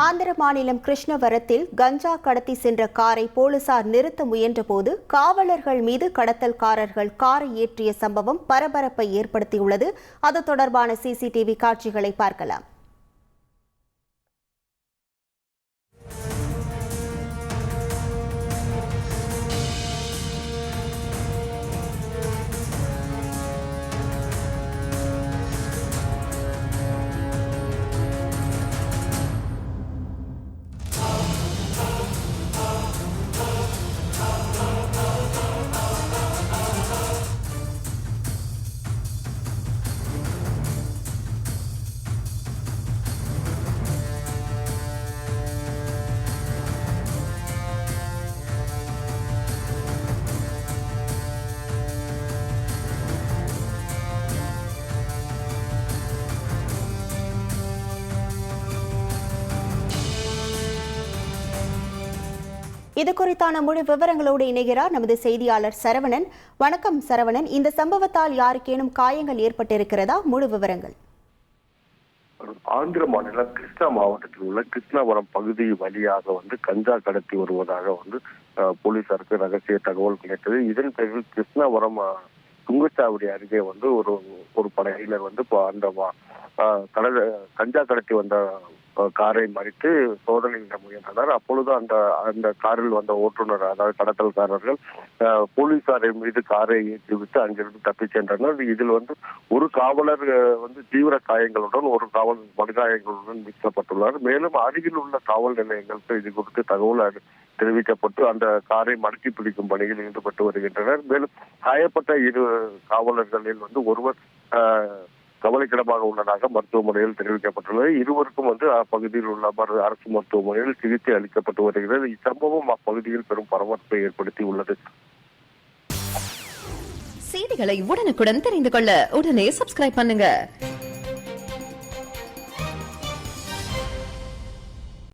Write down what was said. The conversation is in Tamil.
ஆந்திர மாநிலம் கிருஷ்ணவரத்தில் கஞ்சா கடத்தி சென்ற காரை போலீசார் நிறுத்த முயன்றபோது காவலர்கள் மீது கடத்தல்காரர்கள் காரை ஏற்றிய சம்பவம் பரபரப்பை ஏற்படுத்தியுள்ளது. அது தொடர்பான சிசிடிவி காட்சிகளை பார்க்கலாம். இது குறித்தான முழு விவரங்களோடு இணைகிறார் நமது செய்தியாளர் சரவணன். வணக்கம் சரவணன். இந்த சம்பவத்தால் யாருக்கேனும் காயங்கள் ஏற்பட்டிருக்கிறதா? முழு விவரங்கள். ஆந்திர மாநிலம் கிருஷ்ணா மாவட்டத்தில் உள்ள கிருஷ்ணாவரம் பகுதி வழியாக கஞ்சா கடத்தி வருவதாக போலீசாருக்கு ரகசிய தகவல் கிடைத்தது. இதன் பேரில் கிருஷ்ணாவரம் சுங்கச்சாவடி அருகே ஒரு படையினர் அந்த கஞ்சா கடத்தி வந்த காரை மறித்து சோதனையிட முயன்றனர். அப்பொழுது அந்த காரில் வந்த ஓட்டுநர், அதாவது கடத்தல்காரர்கள் போலீசாரின் மீது காரை ஏற்றிவிட்டு அங்கிருந்து தப்பிச் சென்றனர். இதில் ஒரு காவலர் தீவிர காயங்களுடன், ஒரு காவலர் படுகாயங்களுடன் மீட்கப்பட்டுள்ளார். மேலும் அருகில் உள்ள காவல் நிலையங்களுக்கு இது குறித்து தகவல் தெரிவிக்கப்பட்டு அந்த காரை மடக்கி பிடிக்கும் பணியில் ஈடுபட்டு வருகின்றனர். மேலும் காயப்பட்ட இரு காவலர்களில் ஒருவர் கவலைக்கிடமாக உள்ளதாக மருத்துவமனையில் தெரிவிக்கப்பட்டுள்ளது. இருவருக்கும் அப்பகுதியில் உள்ள அரசு மருத்துவமனையில் சிகிச்சை அளிக்கப்பட்டு வருகிறது. இச்சம்பவம் அப்பகுதியில் பெரும் பரபரப்பை ஏற்படுத்தி உள்ளது. செய்திகளை உடனுக்குடன் தெரிந்து கொள்ள உடனே சப்ஸ்கிரைப் பண்ணுங்க.